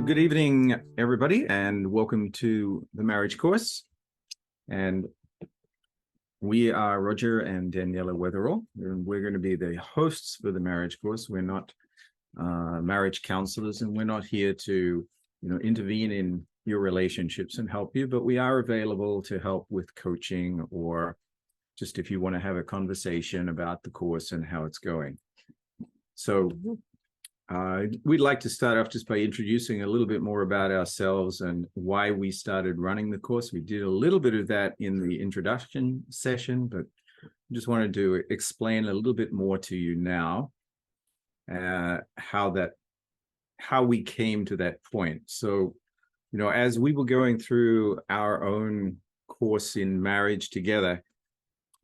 Good evening, everybody, and welcome to the marriage course. And we are Roger and Daniela Weatherall, and we're going to be the hosts for the marriage course. We're not marriage counselors, and we're not here to, intervene in your relationships and help you, but we are available to help with coaching or just if you want to have a conversation about the course and how it's going. So we'd like to start off just by introducing a little bit more about ourselves and why we started running the course. We did a little bit of that in the introduction session, but just wanted to explain a little bit more to you now how we came to that point. So, as we were going through our own course in marriage together,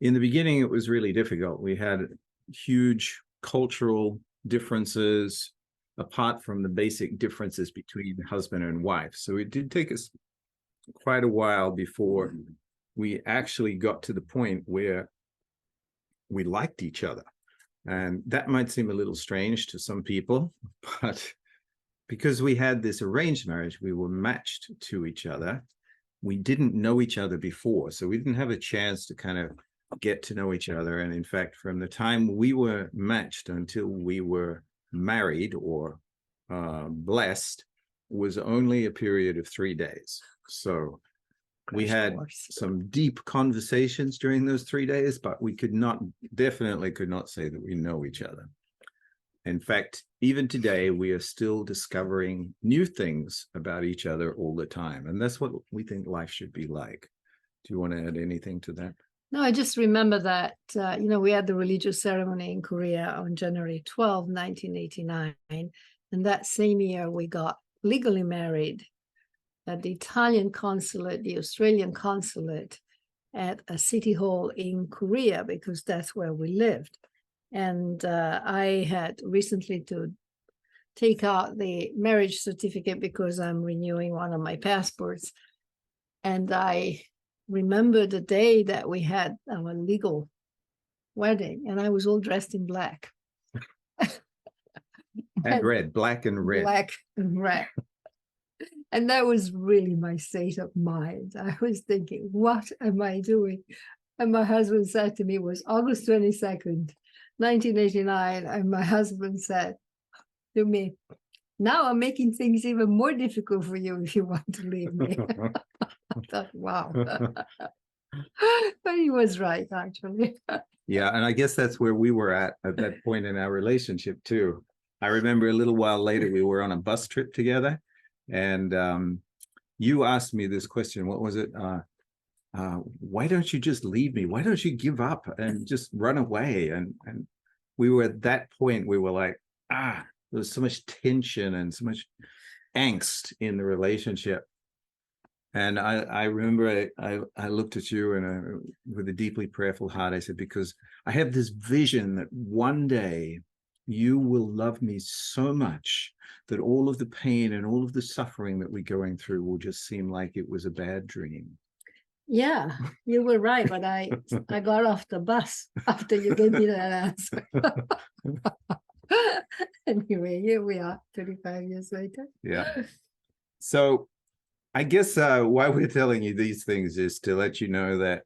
in the beginning, it was really difficult. We had huge cultural differences, apart from the basic differences between husband and wife. So it did take us quite a while before we actually got to the point where we liked each other. And that might seem a little strange to some people, but because we had this arranged marriage, we were matched to each other. We didn't know each other before, so we didn't have a chance to kind of get to know each other. And in fact, from the time we were matched until we were married or blessed was only a period of 3 days. So we had some deep conversations during those 3 days, but we definitely could not say that we know each other. In fact, even today, we are still discovering new things about each other all the time. And that's what we think life should be like. Do you want to add anything to that? No, I just remember that, we had the religious ceremony in Korea on January 12, 1989. And that same year, we got legally married at the Italian consulate, the Australian consulate, at a city hall in Korea, because that's where we lived. And I had recently to take out the marriage certificate because I'm renewing one of my passports. And I remember the day that we had our legal wedding, and I was all dressed in black. And red, black and red. Black and red. And that was really my state of mind. I was thinking, what am I doing? And my husband said to me, it was August 22nd, 1989. And my husband said to me, now I'm making things even more difficult for you if you want to leave me. I thought, wow. But he was right, actually. Yeah, and I guess that's where we were at that point in our relationship, too. I remember a little while later, we were on a bus trip together, and you asked me this question. What was it? Why don't you just leave me? Why don't you give up and just run away? And we were at that point, we were like, there's so much tension and so much angst in the relationship. And I remember I looked at you and with a deeply prayerful heart, I said, because I have this vision that one day you will love me so much that all of the pain and all of the suffering that we're going through will just seem like it was a bad dream. Yeah, you were right, but I got off the bus after you gave me that answer. Anyway, here we are 35 years later. Yeah. So I guess why we're telling you these things is to let you know that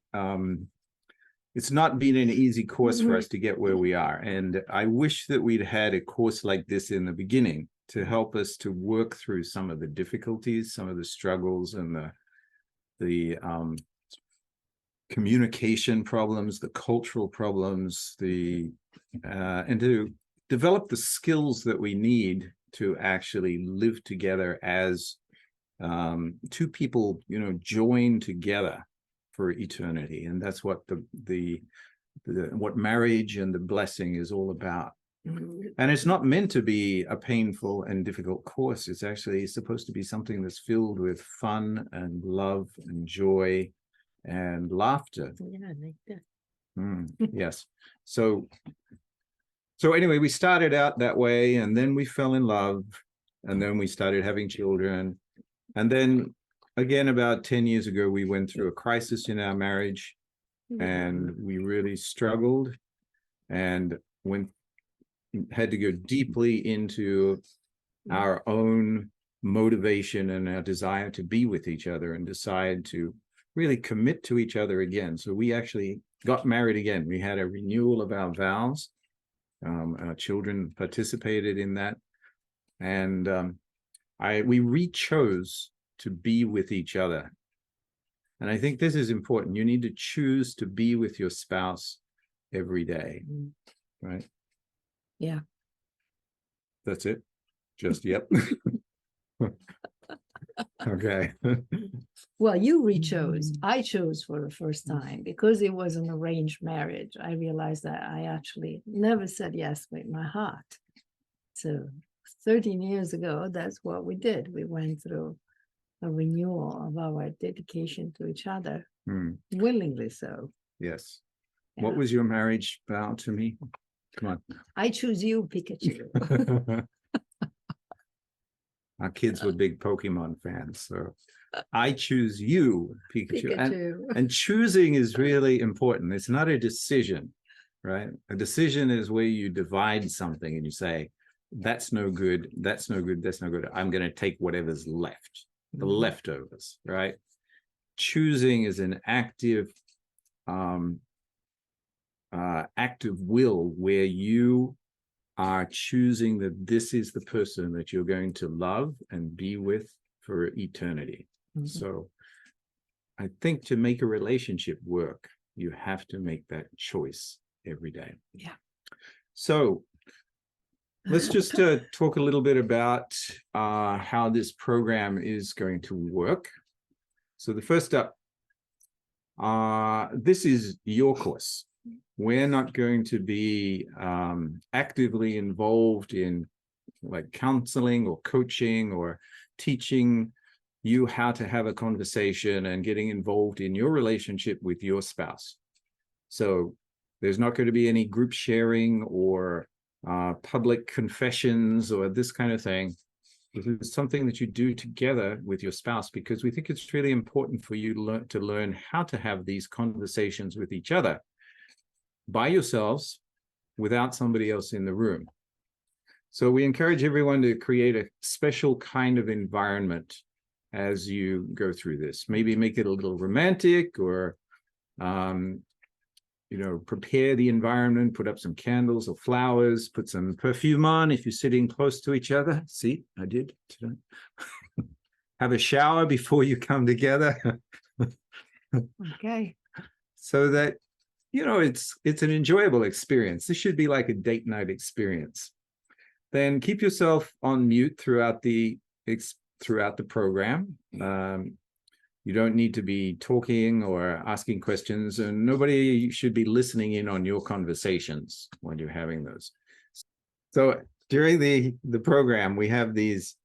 it's not been an easy course for us to get where we are. And I wish that we'd had a course like this in the beginning to help us to work through some of the difficulties, some of the struggles and the communication problems, the cultural problems, and to develop the skills that we need to actually live together as two people, joined together for eternity. And that's what what marriage and the blessing is all about. And it's not meant to be a painful and difficult course. It's actually supposed to be something that's filled with fun and love and joy and laughter. Yeah, I like that. Yes. So anyway, we started out that way, and then we fell in love, and then we started having children. And then again, about 10 years ago, we went through a crisis in our marriage, and we really struggled and had to go deeply into our own motivation and our desire to be with each other and decide to really commit to each other again. So we actually got married again. We had a renewal of our vows. Our children participated in that. And we re-chose to be with each other. And I think this is important. You need to choose to be with your spouse every day, right? Yeah. That's it? Just yep. Okay. Well, you re-chose. I chose for the first time because it was an arranged marriage. I realized that I actually never said yes with my heart. So 13 years ago, that's what we did. We went through a renewal of our dedication to each other, willingly so. Yes. Yeah. What was your marriage vow to me? Come on. I choose you, Pikachu. Our kids were big Pokemon fans, so I choose you, Pikachu. And choosing is really important. It's not a decision, right? A decision is where you divide something and you say, that's no good, that's no good, that's no good. I'm going to take whatever's left, the leftovers, right? Choosing is an active will where you are choosing that this is the person that you're going to love and be with for eternity. So I think to make a relationship work, you have to make that choice every day. Yeah. So let's just talk a little bit about how this program is going to work. So the first up, this is your course. We're not going to be actively involved in like counseling or coaching or teaching you how to have a conversation and getting involved in your relationship with your spouse. So there's not going to be any group sharing or public confessions or this kind of thing. This is something that you do together with your spouse because we think it's really important for you to learn how to have these conversations with each other by yourselves without somebody else in the room. So we encourage everyone to create a special kind of environment as you go through this. Maybe make it a little romantic or, prepare the environment, put up some candles or flowers, put some perfume on if you're sitting close to each other. See, I did today. Have a shower before you come together. Okay. So that it's an enjoyable experience. This should be like a date night experience. Then keep yourself on mute throughout the program. You don't need to be talking or asking questions, and nobody should be listening in on your conversations when you're having those. So during the program, we have these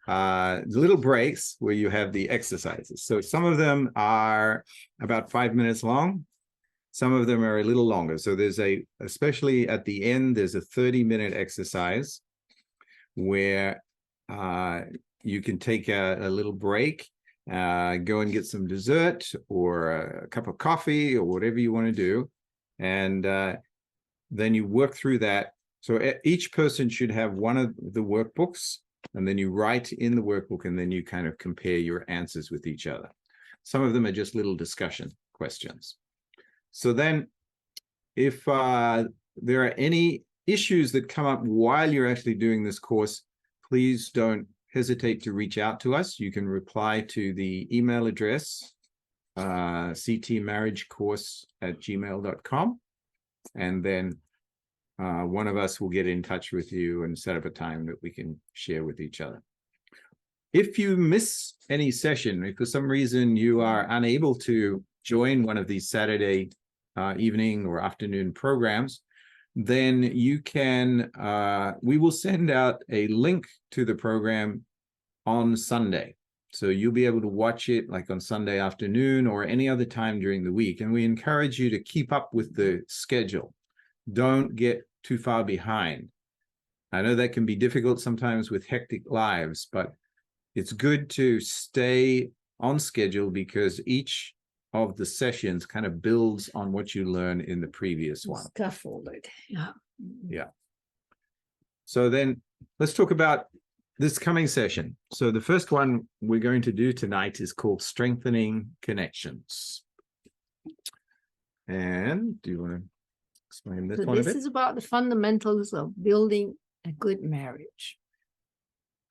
little breaks where you have the exercises. So some of them are about 5 minutes long. Some of them are a little longer. So there's especially at the end, there's a 30-minute exercise where you can take a little break, go and get some dessert or a cup of coffee or whatever you want to do. And then you work through that. So each person should have one of the workbooks, and then you write in the workbook, and then you kind of compare your answers with each other. Some of them are just little discussion questions. So then if there are any issues that come up while you're actually doing this course, please don't hesitate to reach out to us. You can reply to the email address, ctmarriagecourse@gmail.com. And then one of us will get in touch with you and set up a time that we can share with each other. If you miss any session, if for some reason you are unable to join one of these Saturday evening or afternoon programs, then you can, we will send out a link to the program on Sunday. So you'll be able to watch it like on Sunday afternoon or any other time during the week. And we encourage you to keep up with the schedule. Don't get too far behind. I know that can be difficult sometimes with hectic lives, but it's good to stay on schedule because each of the sessions kind of builds on what you learned in the previous one. Scaffolded. Yeah. Yeah. So then let's talk about this coming session. So the first one we're going to do tonight is called Strengthening Connections. And do you want to explain this So one a this bit? is about the fundamentals of building a good marriage.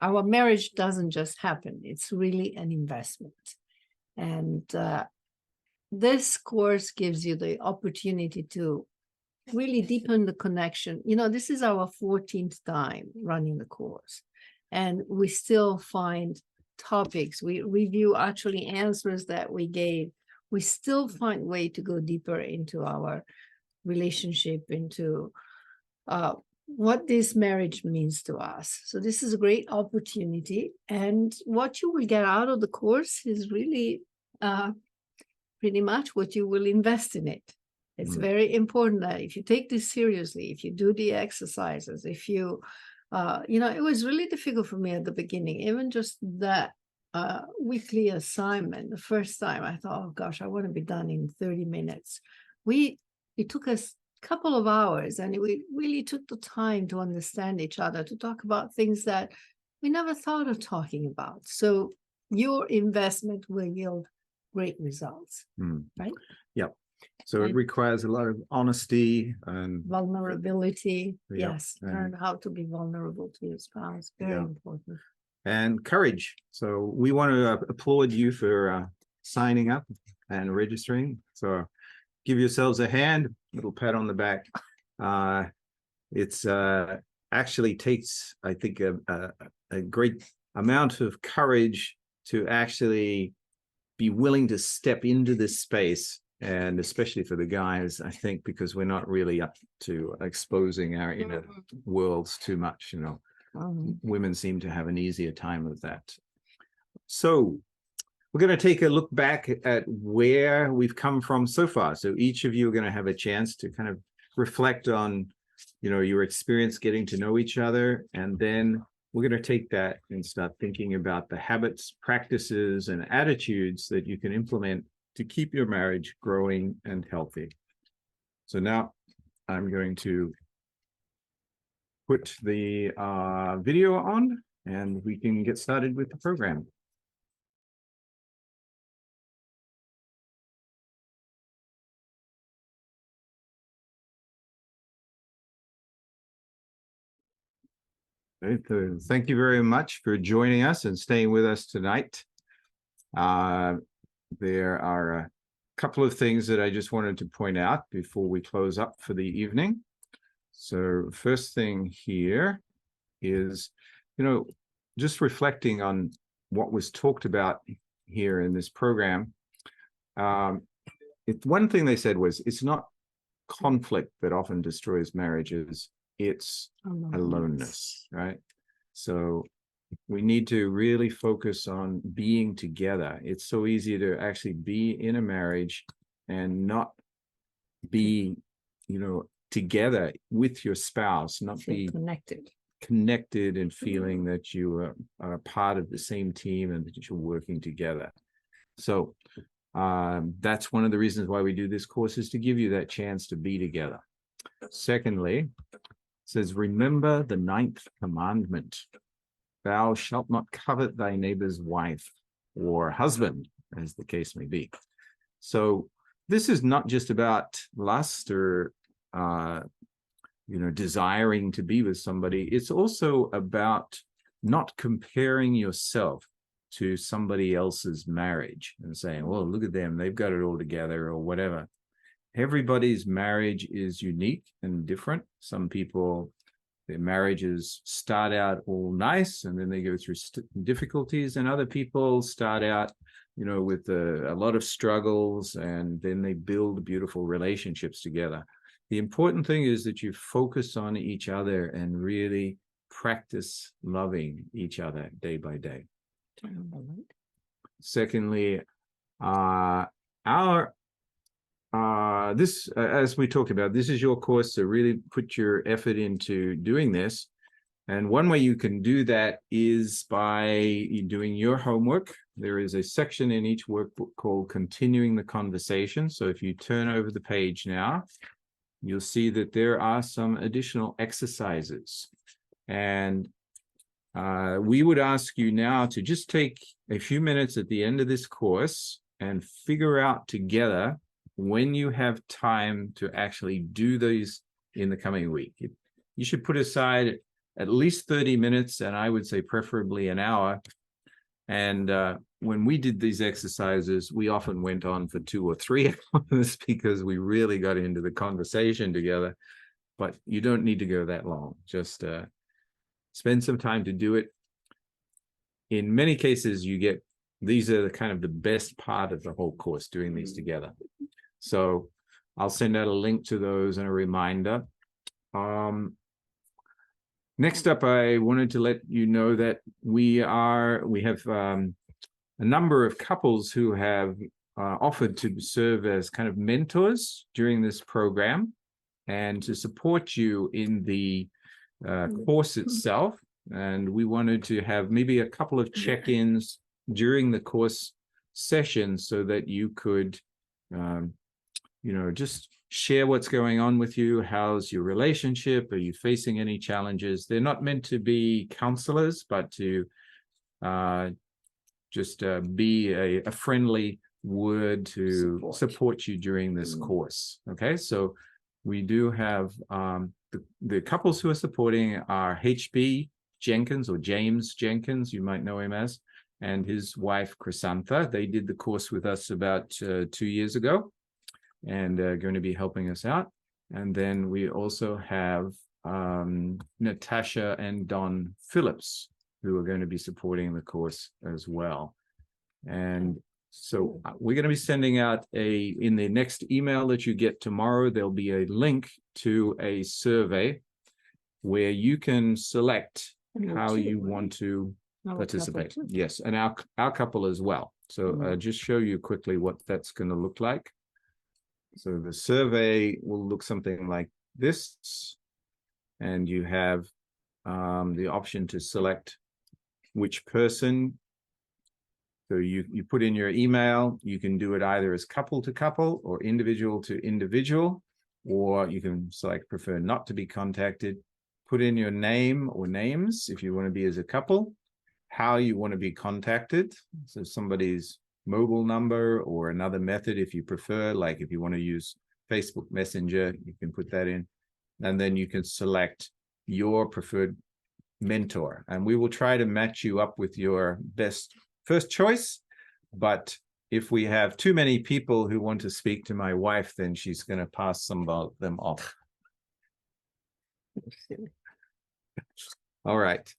Our marriage doesn't just happen. It's really an investment. And this course gives you the opportunity to really deepen the connection. You know, this is our 14th time running the course, and we still find topics. We review actually answers that we gave. We still find way to go deeper into our relationship, into what this marriage means to us. So this is a great opportunity. And what you will get out of the course is really pretty much what you will invest in it. It's very important that if you take this seriously, if you do the exercises, if you, you know, it was really difficult for me at the beginning, even just that weekly assignment. The first time I thought, oh gosh, I want to be done in 30 minutes. It took us a couple of hours, and we really took the time to understand each other, to talk about things that we never thought of talking about. So your investment will yield great results, right? Yep. So it requires a lot of honesty and vulnerability. Yep. Yes, learn how to be vulnerable to your spouse. Very important. And courage. So we want to applaud you for signing up and registering. So give yourselves a hand, little pat on the back. It's actually takes, I think, a great amount of courage to actually be willing to step into this space, and especially for the guys, I think, because we're not really up to exposing our inner worlds too much, you know. Women seem to have an easier time with that. So we're going to take a look back at where we've come from so far. So each of you are going to have a chance to kind of reflect on, you know, your experience getting to know each other, and then we're going to take that and start thinking about the habits, practices, and attitudes that you can implement to keep your marriage growing and healthy. So now I'm going to put the video on, and we can get started with the program. So thank you very much for joining us and staying with us tonight. There are a couple of things that I just wanted to point out before we close up for the evening. So first thing here is, you know, just reflecting on what was talked about here in this program. One thing they said was, it's not conflict that often destroys marriages, it's aloneness, right? So we need to really focus on being together. It's so easy to actually be in a marriage and not be, you know, together with your spouse, not be connected and feeling that you are part of the same team and that you're working together. So that's one of the reasons why we do this course, is to give you that chance to be together. Secondly, it says, remember the 9th commandment. Thou shalt not covet thy neighbor's wife or husband, as the case may be. So this is not just about lust or, you know, desiring to be with somebody. It's also about not comparing yourself to somebody else's marriage and saying, well, look at them, they've got it all together, or whatever. Everybody's marriage is unique and different. Some people, their marriages start out all nice and then they go through difficulties, and other people start out, you know, with a lot of struggles, and then they build beautiful relationships together. The important thing is that you focus on each other and really practice loving each other day by day. Secondly, as we talked about, this is your course, so really put your effort into doing this. And one way you can do that is by doing your homework. There is a section in each workbook called Continuing the Conversation. So if you turn over the page now, you'll see that there are some additional exercises. And we would ask you now to just take a few minutes at the end of this course and figure out together when you have time to actually do these in the coming week. You should put aside at least 30 minutes, and I would say preferably an hour. And when we did these exercises, we often went on for 2 or 3 hours because we really got into the conversation together. But you don't need to go that long. Just spend some time to do it. In many cases, these are kind of the best part of the whole course, doing these together. So I'll send out a link to those and a reminder. Next up, I wanted to let you know that we have a number of couples who have offered to serve as kind of mentors during this program and to support you in the course itself. And we wanted to have maybe a couple of check-ins during the course session so that you could, just share what's going on with you. How's your relationship? Are you facing any challenges? They're not meant to be counselors, but to just be a friendly word to support you during this course. Okay, so we do have the couples who are supporting are HB Jenkins, or James Jenkins, you might know him as, and his wife Chrysantha. They did the course with us about 2 years ago, and going to be helping us out. And then we also have Natasha and Don Phillips, who are going to be supporting the course as well. And so we're going to be sending out in the next email that you get tomorrow, there'll be a link to a survey where you can select how you want to participate. Yes, and our couple as well. So just show you quickly what that's going to look like. So the survey will look something like this, and you have the option to select which person. So you put in your email. You can do it either as couple to couple or individual to individual, or you can select prefer not to be contacted. Put in your name or names if you want to be as a couple, how you want to be contacted. So somebody's mobile number or another method if you prefer, like if you want to use Facebook Messenger, you can put that in. And then you can select your preferred mentor. And we will try to match you up with your best first choice. But if we have too many people who want to speak to my wife, then she's going to pass some of them off. All right.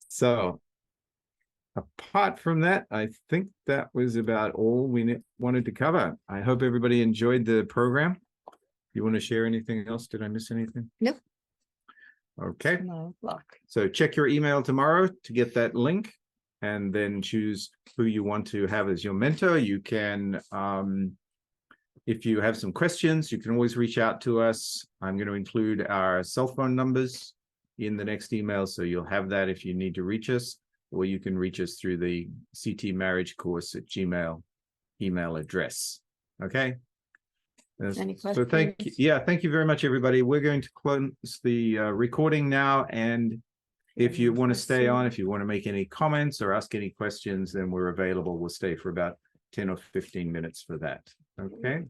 So apart from that, I think that was about all we wanted to cover. I hope everybody enjoyed the program. You want to share anything else? Did I miss anything? Nope. Okay. No luck. So check your email tomorrow to get that link, and then choose who you want to have as your mentor. You can, if you have some questions, you can always reach out to us. I'm going to include our cell phone numbers in the next email, so you'll have that if you need to reach us, or you can reach us through the CT Marriage Course at Gmail email address. Okay. Any So thank you very much, everybody. We're going to close the recording now, and if you want to stay on, if you want to make any comments or ask any questions, then we're available. We'll stay for about 10 or 15 minutes for that. Okay.